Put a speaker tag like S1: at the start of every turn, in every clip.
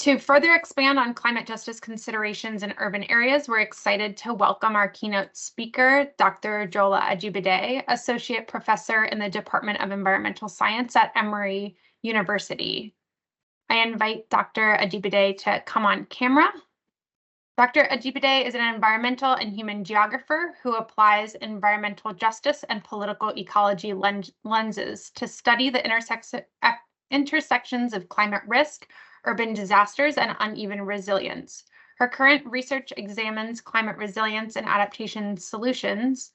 S1: To further expand on climate justice considerations in urban areas, we're excited to welcome our keynote speaker, Dr. Jola Ajibade, Associate Professor in the Department of Environmental Science at Emory University. I invite Dr. Ajibade to come on camera. Dr. Ajibade is an environmental and human geographer who applies environmental justice and political ecology lenses to study the intersections of climate risk, urban disasters, and uneven resilience. Her current research examines climate resilience and adaptation solutions.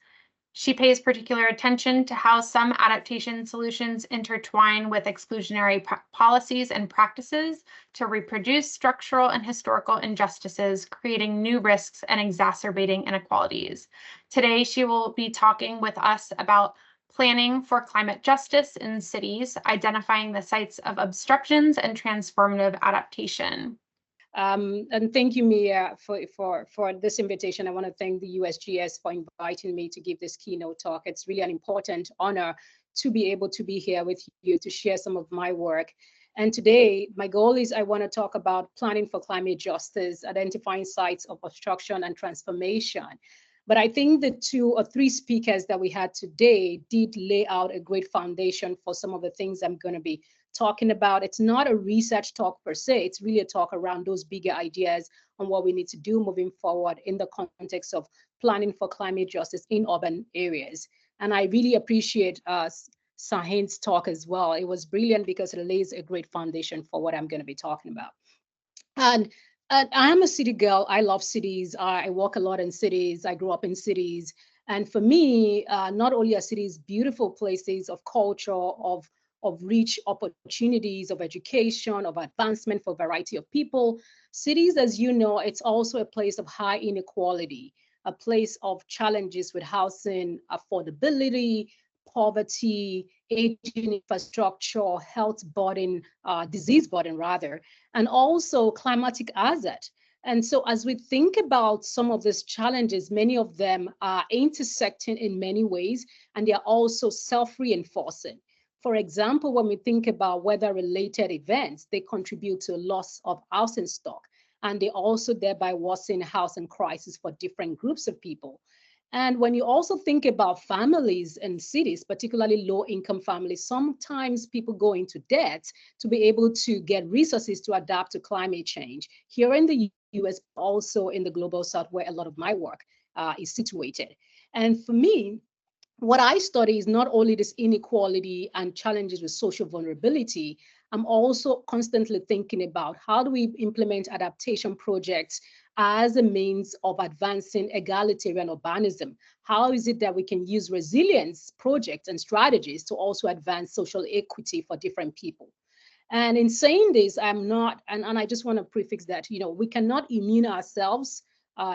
S1: She pays particular attention to how some adaptation solutions intertwine with exclusionary policies and practices to reproduce structural and historical injustices, creating new risks and exacerbating inequalities. Today, she will be talking with us about planning for climate justice in cities, identifying the sites of obstructions and transformative adaptation.
S2: And thank you, Mia, for this invitation. I want to thank the USGS for inviting me to give this keynote talk. It's really an important honor to be able to be here with you to share some of my work. And today, my goal is I want to talk about planning for climate justice, identifying sites of obstruction and transformation. But I think the 2 or 3 speakers that we had today did lay out a great foundation for some of the things I'm going to be talking about. It's not a research talk per se, it's really a talk around those bigger ideas on what we need to do moving forward in the context of planning for climate justice in urban areas. And I really appreciate Sahin's talk as well. It was brilliant because it lays a great foundation for what I'm going to be talking about. And I am a city girl. I love cities. I walk a lot in cities. I grew up in cities. And for me, not only are cities beautiful places of culture, of rich opportunities, of education, of advancement for a variety of people. Cities, as you know, it's also a place of high inequality, a place of challenges with housing affordability, poverty, aging infrastructure, health burden, disease burden rather, and also climatic hazard. And so as we think about some of these challenges, many of them are intersecting in many ways, and they are also self-reinforcing. For example, when we think about weather-related events, they contribute to loss of housing stock, and they also thereby worsen housing crisis for different groups of people. And when you also think about families in cities, particularly low-income families, sometimes people go into debt to be able to get resources to adapt to climate change. Here in the US, also in the Global South, where a lot of my work is situated. And for me, what I study is not only this inequality and challenges with social vulnerability, I'm also constantly thinking about how do we implement adaptation projects as a means of advancing egalitarian urbanism? How is it that we can use resilience projects and strategies to also advance social equity for different people? And in saying this, I'm not, and I just want to prefix that, we cannot immune ourselves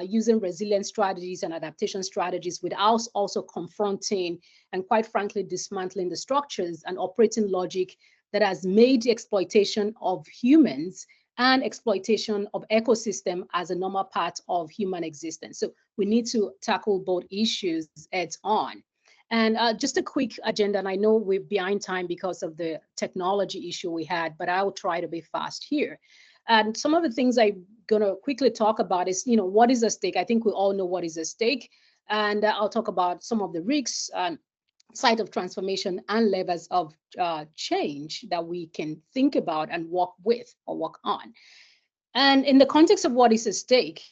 S2: using resilience strategies and adaptation strategies without also confronting and quite frankly dismantling the structures and operating logic that has made the exploitation of humans and exploitation of ecosystem as a normal part of human existence. So we need to tackle both issues heads on. And just a quick agenda, and I know we're behind time because of the technology issue we had, but I'll try to be fast here. And some of the things I'm going to quickly talk about is, what is at stake? I think we all know what is at stake. And I'll talk about some of the risks and site of transformation and levers of change that we can think about and work with or work on. And in the context of what is at stake,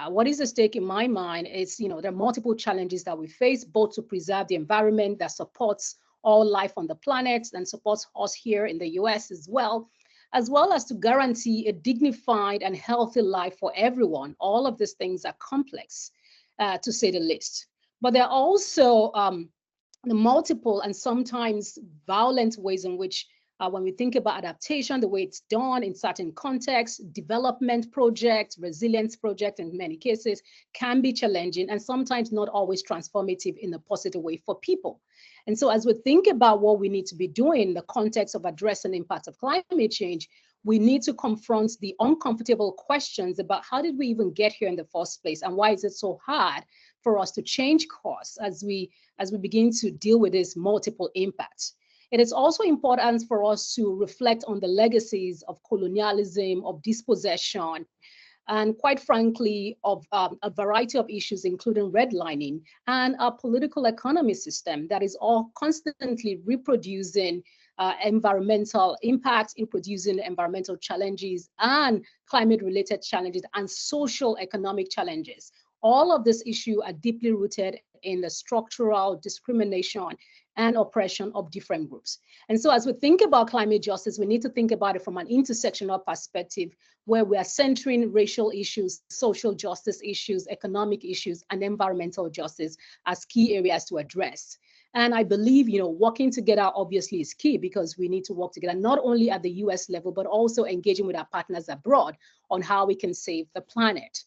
S2: what is at stake in my mind is, there are multiple challenges that we face, both to preserve the environment that supports all life on the planet and supports us here in the US as well as to guarantee a dignified and healthy life for everyone. All of these things are complex, to say the least. But there are also the multiple and sometimes violent ways in which when we think about adaptation, the way it's done in certain contexts, development projects, resilience projects in many cases can be challenging and sometimes not always transformative in a positive way for people. And so as we think about what we need to be doing in the context of addressing the impacts of climate change, we need to confront the uncomfortable questions about how did we even get here in the first place and why is it so hard for us to change course as we begin to deal with these multiple impacts. It is also important for us to reflect on the legacies of colonialism, of dispossession, and quite frankly, of a variety of issues, including redlining and a political economy system that is all constantly reproducing environmental impacts, in producing environmental challenges and climate-related challenges and social economic challenges. All of these issues are deeply rooted in the structural discrimination and oppression of different groups. And so as we think about climate justice, we need to think about it from an intersectional perspective where we are centering racial issues, social justice issues, economic issues, and environmental justice as key areas to address. And I believe, working together obviously is key because we need to work together, not only at the US level, but also engaging with our partners abroad on how we can save the planet.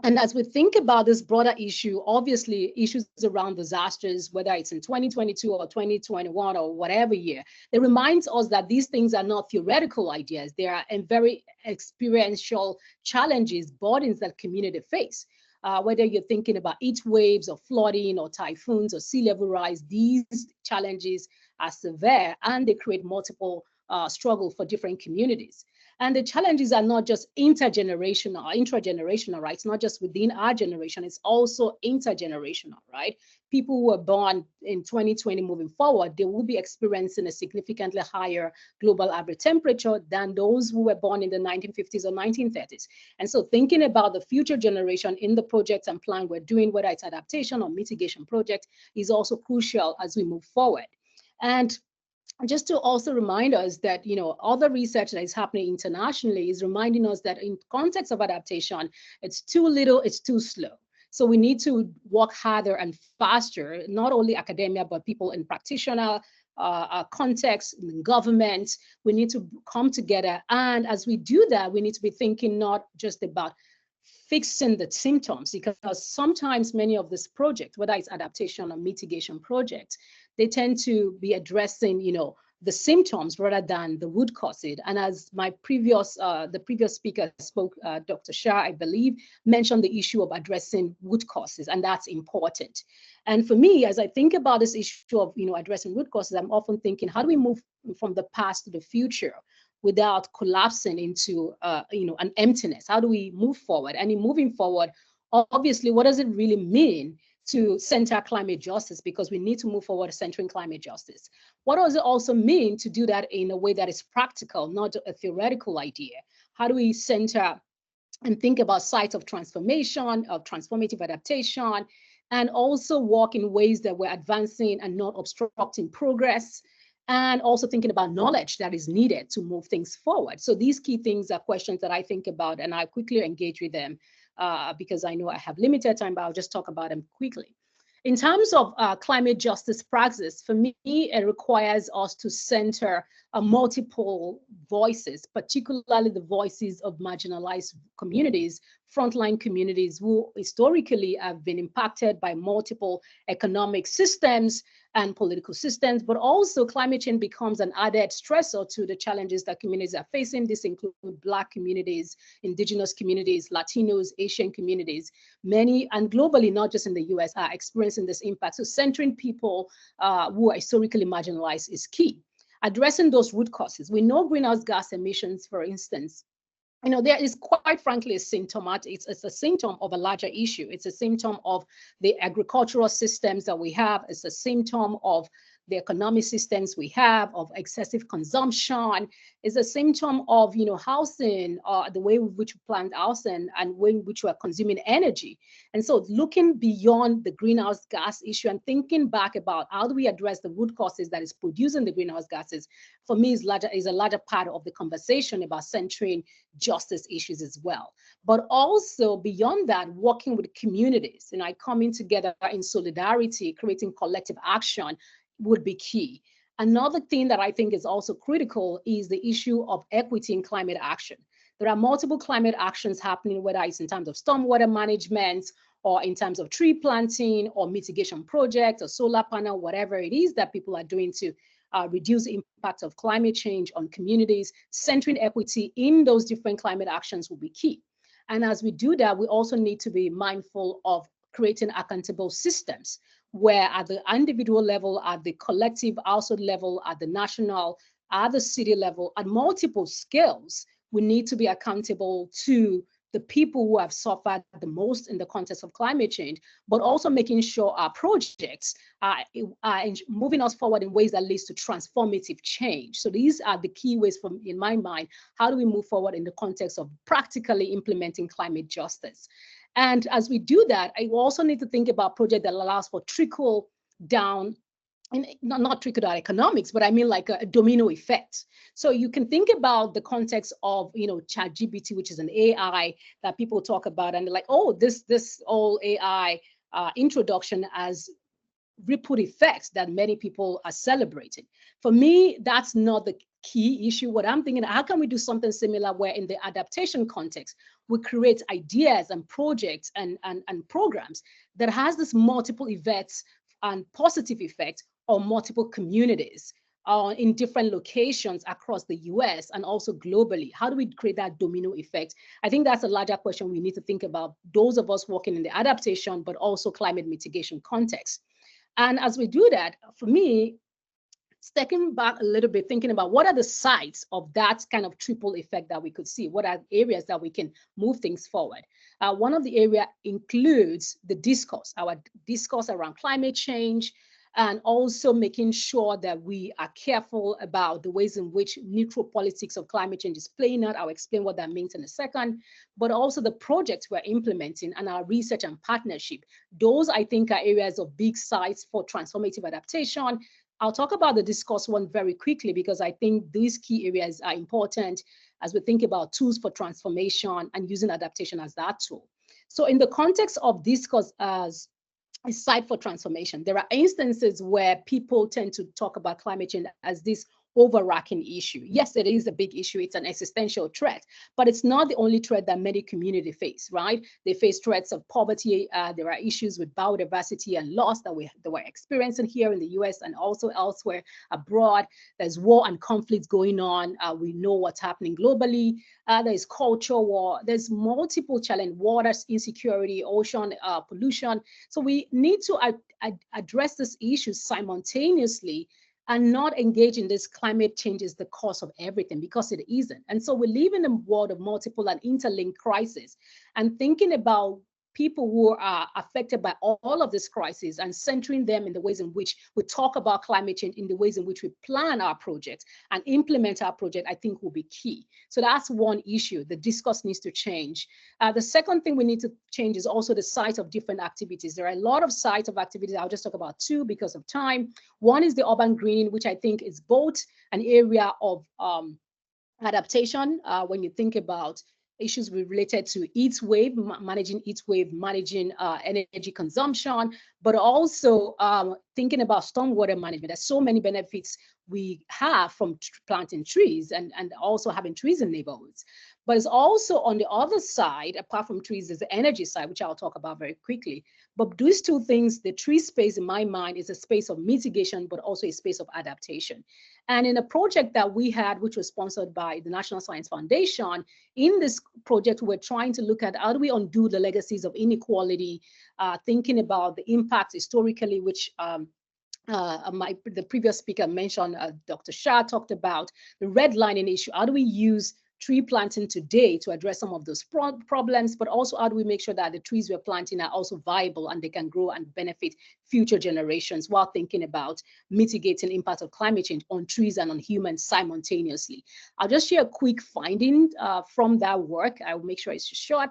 S2: And as we think about this broader issue, obviously issues around disasters, whether it's in 2022 or 2021 or whatever year, it reminds us that these things are not theoretical ideas. They are very experiential challenges, burdens that community face. Whether you're thinking about heat waves or flooding or typhoons or sea level rise, these challenges are severe and they create multiple struggle for different communities. And the challenges are not just intergenerational or intragenerational, right? It's not just within our generation, it's also intergenerational, right? People who are born in 2020 moving forward, they will be experiencing a significantly higher global average temperature than those who were born in the 1950s or 1930s. And so thinking about the future generation in the projects and plan we're doing, whether it's adaptation or mitigation project, is also crucial as we move forward. And just to also remind us that, other research that is happening internationally is reminding us that in context of adaptation, it's too little, it's too slow. So we need to work harder and faster, not only academia, but people in practitioner context, in government. We need to come together. And as we do that, we need to be thinking not just about fixing the symptoms, because sometimes many of these projects, whether it's adaptation or mitigation projects, they tend to be addressing, the symptoms rather than the root causes. And as my the previous speaker spoke, Dr. Shah, I believe, mentioned the issue of addressing root causes, and that's important. And for me, as I think about this issue of, addressing root causes, I'm often thinking, how do we move from the past to the future without collapsing into, an emptiness? How do we move forward? And in moving forward, obviously, what does it really mean to center climate justice? Because we need to move forward centering climate justice. What does it also mean to do that in a way that is practical, not a theoretical idea? How do we center and think about sites of transformation, of transformative adaptation, and also walk in ways that we're advancing and not obstructing progress? And also thinking about knowledge that is needed to move things forward. So these key things are questions that I think about, and I quickly engage with them because I know I have limited time, but I'll just talk about them quickly. In terms of climate justice practice, for me, it requires us to center multiple voices, particularly the voices of marginalized communities, frontline communities who historically have been impacted by multiple economic systems and political systems, but also climate change becomes an added stressor to the challenges that communities are facing. This includes Black communities, Indigenous communities, Latinos, Asian communities. Many, and globally, not just in the US, are experiencing this impact. So centering people who are historically marginalized is key. Addressing those root causes. We know greenhouse gas emissions, for instance, there is quite frankly a symptomatic, it's a symptom of a larger issue. It's a symptom of the agricultural systems that we have. It's a symptom of the economic systems we have, of excessive consumption. It's a symptom of, housing, the way in which we plant housing and way in which we are consuming energy. And so looking beyond the greenhouse gas issue and thinking back about how do we address the root causes that is producing the greenhouse gases, for me is a larger part of the conversation about centering justice issues as well. But also beyond that, working with communities, coming together in solidarity, creating collective action would be key. Another thing that I think is also critical is the issue of equity in climate action. There are multiple climate actions happening, whether it's in terms of stormwater management or in terms of tree planting or mitigation projects or solar panel, whatever it is that people are doing to reduce the impact of climate change on communities. Centering equity in those different climate actions will be key. And as we do that, we also need to be mindful of creating accountable systems where at the individual level, at the collective household level, at the national, at the city level, at multiple scales, we need to be accountable to the people who have suffered the most in the context of climate change, but also making sure our projects are moving us forward in ways that leads to transformative change. So these are the key ways from, in my mind, how do we move forward in the context of practically implementing climate justice? And as we do that, I also need to think about projects that allows for trickle down, and not trickle down economics, but I mean like a domino effect. So you can think about the context of, ChatGPT, which is an AI that people talk about, and they're like, oh, this whole AI introduction as ripple effects that many people are celebrating. For me, that's not the key issue. What I'm thinking, how can we do something similar where in the adaptation context, we create ideas and projects and programs that has this multiple effects and positive effects on multiple communities in different locations across the US and also globally? How do we create that domino effect? I think that's a larger question we need to think about, those of us working in the adaptation, but also climate mitigation context. And as we do that, for me, stepping back a little bit, thinking about what are the sides of that kind of triple effect that we could see? What are areas that we can move things forward? One of the areas includes the discourse, our discourse around climate change, and also making sure that we are careful about the ways in which neutral politics of climate change is playing out. I'll explain what that means in a second, but also the projects we're implementing and our research and partnership. Those, I think, are areas of big sites for transformative adaptation. I'll talk about the discourse one very quickly because I think these key areas are important as we think about tools for transformation and using adaptation as that tool. So in the context of discourse as a site for transformation, there are instances where people tend to talk about climate change as this overarching issue. Yes, it is a big issue. It's an existential threat, but it's not the only threat that many communities face, right? They face threats of poverty. There are issues with biodiversity and loss that we're experiencing here in the US and also elsewhere abroad. There's war and conflicts going on. We know what's happening globally. There's culture war. There's multiple challenges, water insecurity, ocean pollution. So we need to address these issues simultaneously and not engage in this climate change is the cause of everything, because it isn't. And so we live in a world of multiple and interlinked crises, and thinking about people who are affected by all of this crisis and centering them in the ways in which we talk about climate change, in the ways in which we plan our projects and implement our project, I think will be key. So that's one issue. The discourse needs to change. The second thing we need to change is also the site of different activities. There are a lot of sites of activities. I'll just talk about two because of time. One is the urban greening, which I think is both an area of adaptation when you think about issues related to heat wave, managing heat wave, managing energy consumption, but also thinking about stormwater management. There's so many benefits we have from planting trees and also having trees in neighborhoods. But it's also on the other side, apart from trees, there's the energy side, which I'll talk about very quickly. But these two things, the tree space in my mind is a space of mitigation, but also a space of adaptation. And in a project that we had, which was sponsored by the National Science Foundation, in this project, we're trying to look at how do we undo the legacies of inequality, thinking about the impacts historically, which the previous speaker mentioned, Dr. Shah talked about the redlining issue. How do we use tree planting today to address some of those problems, but also how do we make sure that the trees we're planting are also viable and they can grow and benefit future generations while thinking about mitigating impact of climate change on trees and on humans simultaneously. I'll just share a quick finding from that work. I will make sure it's short.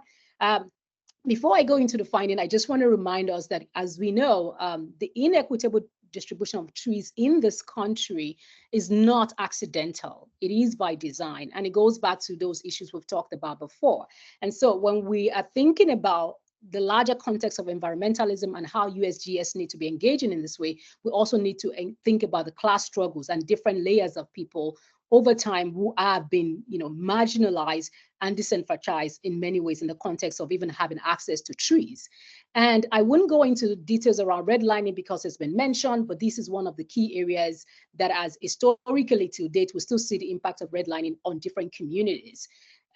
S2: Before I go into the finding, I just want to remind us that, as we know, the inequitable distribution of trees in this country is not accidental. It is by design, and it goes back to those issues we've talked about before. And so when we are thinking about the larger context of environmentalism and how USGS need to be engaging in this way, we also need to think about the class struggles and different layers of people over time who have been, marginalized and disenfranchised in many ways in the context of even having access to trees. And I wouldn't go into the details around redlining because it's been mentioned, but this is one of the key areas that, as historically to date, we still see the impact of redlining on different communities.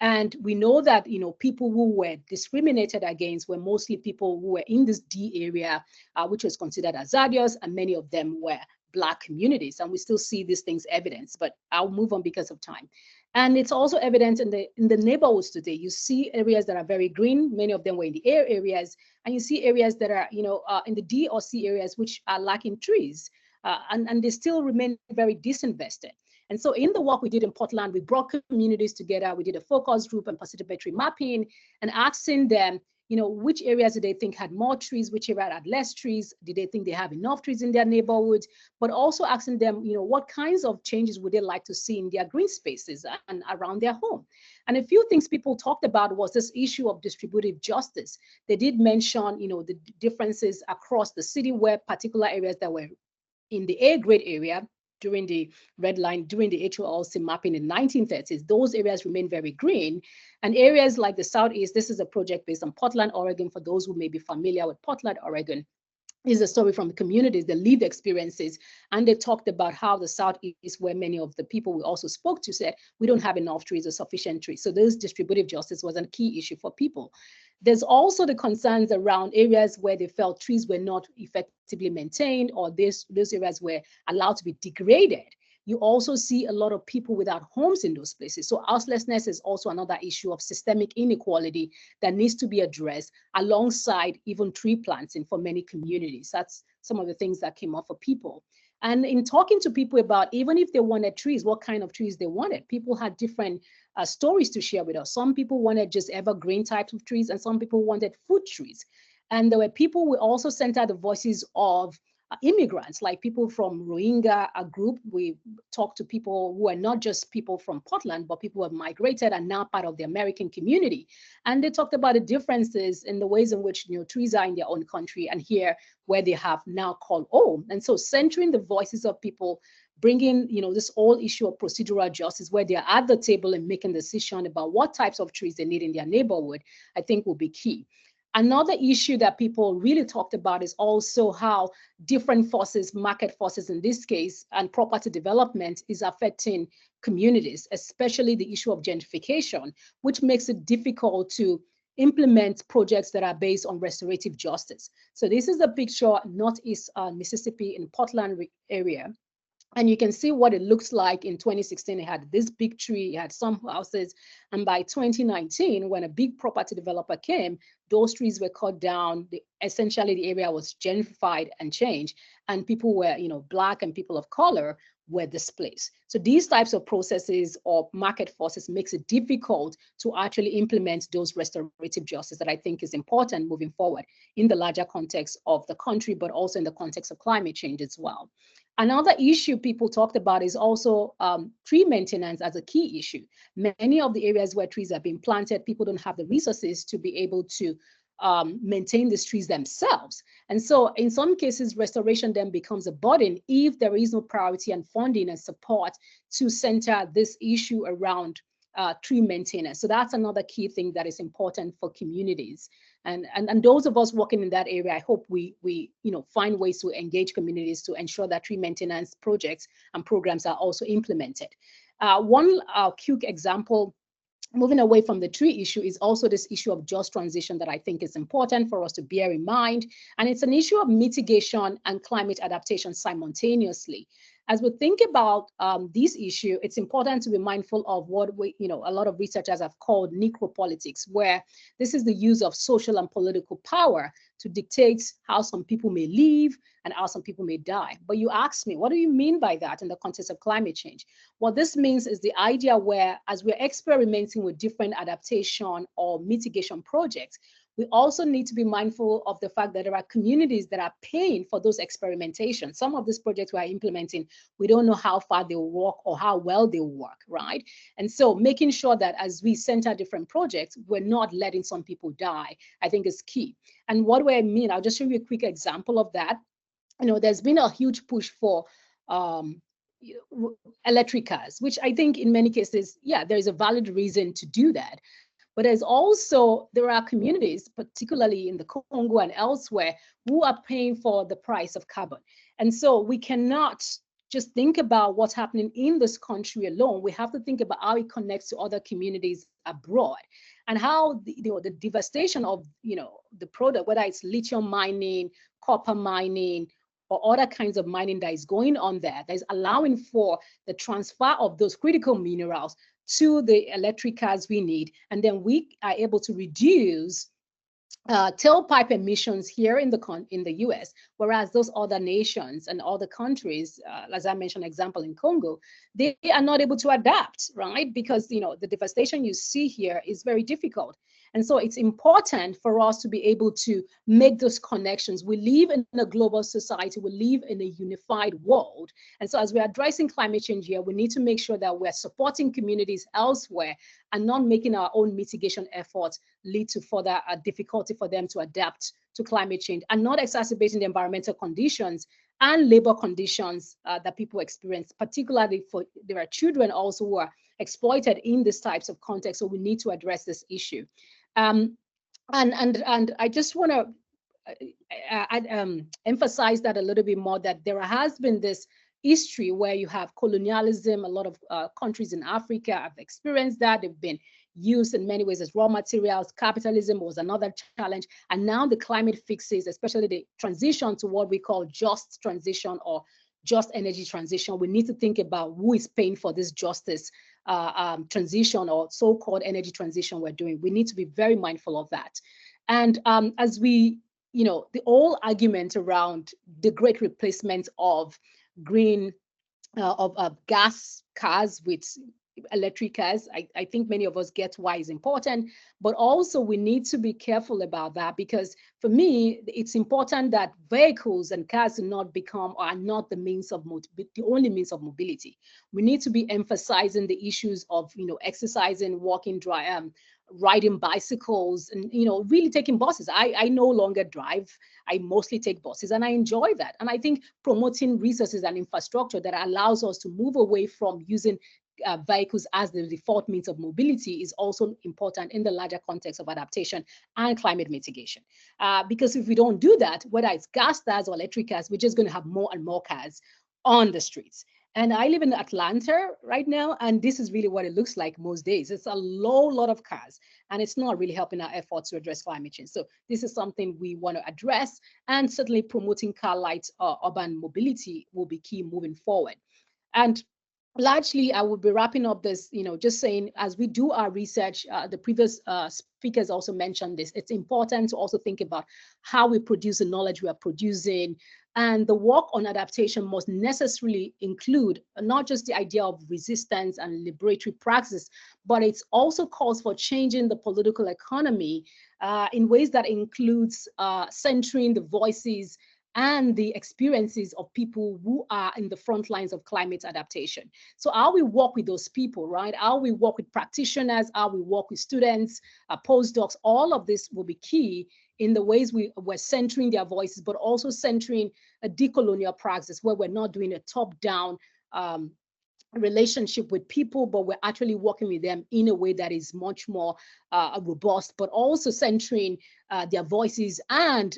S2: And we know that, people who were discriminated against were mostly people who were in this D area, which was considered hazardous, and many of them were Black communities. And we still see these things evidence, but I'll move on because of time. And it's also evident in the neighborhoods today. You see areas that are very green. Many of them were in the air areas, and you see areas that are, in the D or C areas, which are lacking trees, and they still remain very disinvested. And so in the work we did in Portland, we brought communities together. We did a focus group and participatory mapping and asking them, which areas did they think had more trees, which area had less trees, did they think they have enough trees in their neighborhoods, but also asking them, what kinds of changes would they like to see in their green spaces and around their home. And a few things people talked about was this issue of distributive justice. They did mention, the differences across the city where particular areas that were in the A grade area during the red line, during the HOLC mapping in the 1930s, those areas remain very green. And areas like the Southeast, this is a project based on Portland, Oregon, for those who may be familiar with Portland, Oregon. Is a story from the communities, the lived experiences, and they talked about how the Southeast, where many of the people we also spoke to said, we don't have enough trees or sufficient trees. So this distributive justice was a key issue for people. There's also the concerns around areas where they felt trees were not effectively maintained, or those areas were allowed to be degraded. You also see a lot of people without homes in those places. So houselessness is also another issue of systemic inequality that needs to be addressed alongside even tree planting for many communities. That's some of the things that came up for people. And in talking to people about even if they wanted trees, what kind of trees they wanted, people had different stories to share with us. Some people wanted just evergreen types of trees, and some people wanted fruit trees. And there were people who also centered the voices of immigrants, like people from Rohingya, a group. We talked to people who are not just people from Portland, but people who have migrated and now part of the American community. And they talked about the differences in the ways in which trees are in their own country and here where they have now called home. And so centering the voices of people, bringing this whole issue of procedural justice where they're at the table and making decisions about what types of trees they need in their neighborhood, I think will be key. Another issue that people really talked about is also how different forces, market forces in this case, and property development is affecting communities, especially the issue of gentrification, which makes it difficult to implement projects that are based on restorative justice. So this is a picture, Northeast Mississippi in Portland area. And you can see what it looks like in 2016. It had this big tree, it had some houses. And by 2019, when a big property developer came, those trees were cut down. Essentially, the area was gentrified and changed. And people were, Black and people of color were displaced. So these types of processes or market forces makes it difficult to actually implement those restorative justice that I think is important moving forward in the larger context of the country, but also in the context of climate change as well. Another issue people talked about is also tree maintenance as a key issue. Many of the areas where trees are being planted, people don't have the resources to be able to maintain these trees themselves. And so in some cases, restoration then becomes a burden if there is no priority and funding and support to center this issue around tree maintenance. So that's another key thing that is important for communities. And those of us working in that area, I hope we find ways to engage communities to ensure that tree maintenance projects and programs are also implemented. One quick example, moving away from the tree issue, is also this issue of just transition that I think is important for us to bear in mind. And it's an issue of mitigation and climate adaptation simultaneously. As we think about this issue, it's important to be mindful of what a lot of researchers have called necropolitics, where this is the use of social and political power to dictate how some people may live and how some people may die. But you ask me, what do you mean by that in the context of climate change? What this means is the idea where, as we're experimenting with different adaptation or mitigation projects, we also need to be mindful of the fact that there are communities that are paying for those experimentations. Some of these projects we are implementing, we don't know how far they will work or how well they will work, right? And so making sure that as we center different projects, we're not letting some people die, I think is key. And what do I mean? I'll just show you a quick example of that. There's been a huge push for electric cars, which I think in many cases, yeah, there's a valid reason to do that. But there are communities, particularly in the Congo and elsewhere, who are paying for the price of carbon. And so we cannot just think about what's happening in this country alone. We have to think about how it connects to other communities abroad, and how the devastation of the product, whether it's lithium mining, copper mining, or other kinds of mining that is going on there, that is allowing for the transfer of those critical minerals to the electric cars we need, and then we are able to reduce tailpipe emissions here in the US, whereas those other nations and other countries, as I mentioned, example in Congo, they are not able to adapt, right? Because the devastation you see here is very difficult. And so it's important for us to be able to make those connections. We live in a global society, we live in a unified world. And so as we're addressing climate change here, we need to make sure that we're supporting communities elsewhere and not making our own mitigation efforts lead to further difficulty for them to adapt to climate change, and not exacerbating the environmental conditions and labor conditions that people experience, particularly for there are children also who are exploited in these types of contexts. So we need to address this issue. And I just want to emphasize that a little bit more, that there has been this history where you have colonialism. A lot of countries in Africa have experienced that. They've been used in many ways as raw materials. Capitalism was another challenge. And now the climate fixes, especially the transition to what we call just transition or just energy transition. We need to think about who is paying for this justice transition or so-called energy transition we're doing. We need to be very mindful of that. And as we, the whole argument around the great replacement of green, of gas cars with electric cars, I think many of us get why it's important, but also we need to be careful about that, because for me, it's important that vehicles and cars do not become, or are not the only means of mobility. We need to be emphasizing the issues of, exercising, walking, riding bicycles, and really taking buses. I no longer drive. I mostly take buses, and I enjoy that. And I think promoting resources and infrastructure that allows us to move away from using vehicles as the default means of mobility is also important in the larger context of adaptation and climate mitigation. Because if we don't do that, whether it's gas cars or electric cars, we're just going to have more and more cars on the streets. And I live in Atlanta right now, and this is really what it looks like most days. It's a lot of cars, and it's not really helping our efforts to address climate change. So this is something we want to address, and certainly promoting car light urban mobility will be key moving forward. And largely, I will be wrapping up this, just saying, as we do our research, the previous speakers also mentioned this, it's important to also think about how we produce the knowledge we are producing. And the work on adaptation must necessarily include not just the idea of resistance and liberatory praxis, but it also calls for changing the political economy in ways that includes centering the voices and the experiences of people who are in the front lines of climate adaptation. So how we work with those people, right? How we work with practitioners, how we work with students, postdocs, all of this will be key in the ways we're centering their voices, but also centering a decolonial praxis where we're not doing a top-down relationship with people, but we're actually working with them in a way that is much more robust, but also centering their voices and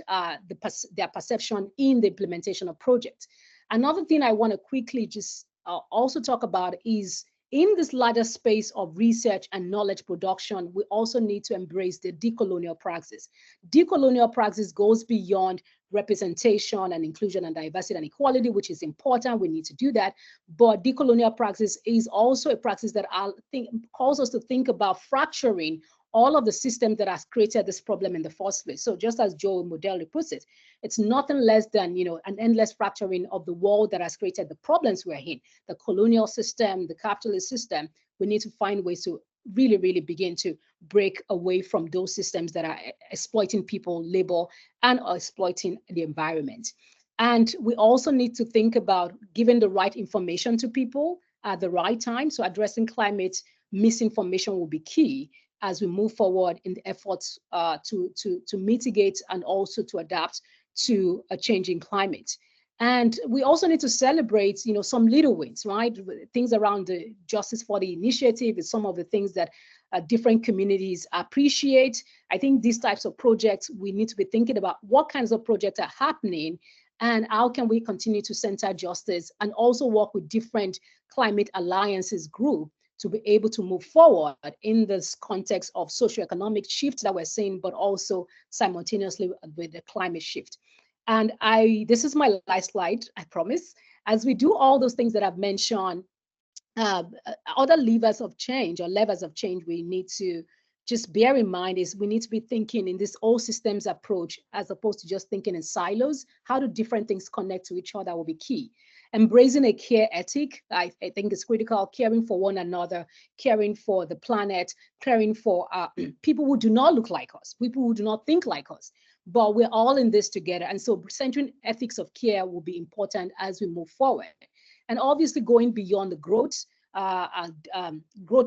S2: their perception in the implementation of projects. Another thing I want to quickly just also talk about is, in this larger space of research and knowledge production, we also need to embrace the decolonial praxis. Decolonial praxis goes beyond representation and inclusion and diversity and equality, which is important. We need to do that. But decolonial praxis is also a praxis that I think calls us to think about fracturing all of the systems that has created this problem in the first place. So just as Joe Modeli puts it, it's nothing less than an endless fracturing of the world that has created the problems we're in, the colonial system, the capitalist system. We need to find ways to really begin to break away from those systems that are exploiting people, labor, and are exploiting the environment. And we also need to think about giving the right information to people at the right time. So addressing climate misinformation will be key as we move forward in the efforts to mitigate and also to adapt to a changing climate. And we also need to celebrate, some little wins, right? Things around the Justice for the Initiative is some of the things that different communities appreciate. I think these types of projects, we need to be thinking about what kinds of projects are happening and how can we continue to center justice and also work with different climate alliances group to be able to move forward in this context of socioeconomic shift that we're seeing, but also simultaneously with the climate shift. And this is my last slide, I promise. As we do all those things that I've mentioned, other levers of change we need to just bear in mind is we need to be thinking in this all systems approach as opposed to just thinking in silos. How do different things connect to each other will be key. Embracing a care ethic, I think is critical, caring for one another, caring for the planet, caring for people who do not look like us, people who do not think like us, but we're all in this together. And so centering ethics of care will be important as we move forward. And obviously going beyond the growth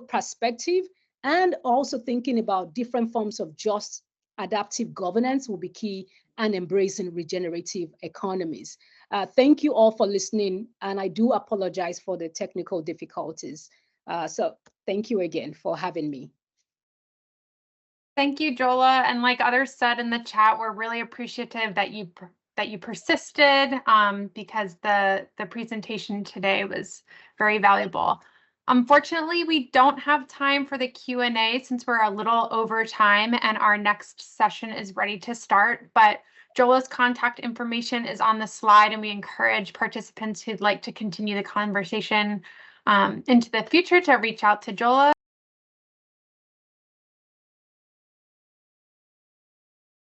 S2: perspective, and also thinking about different forms of just adaptive governance will be key, and embracing regenerative economies. Thank you all for listening, and I do apologize for the technical difficulties. So thank you again for having me.
S1: Thank you, Jola. And like others said in the chat, we're really appreciative that you persisted because the presentation today was very valuable. Unfortunately, we don't have time for the Q&A since we're a little over time and our next session is ready to start, but Jola's contact information is on the slide, and we encourage participants who'd like to continue the conversation into the future to reach out to Jola.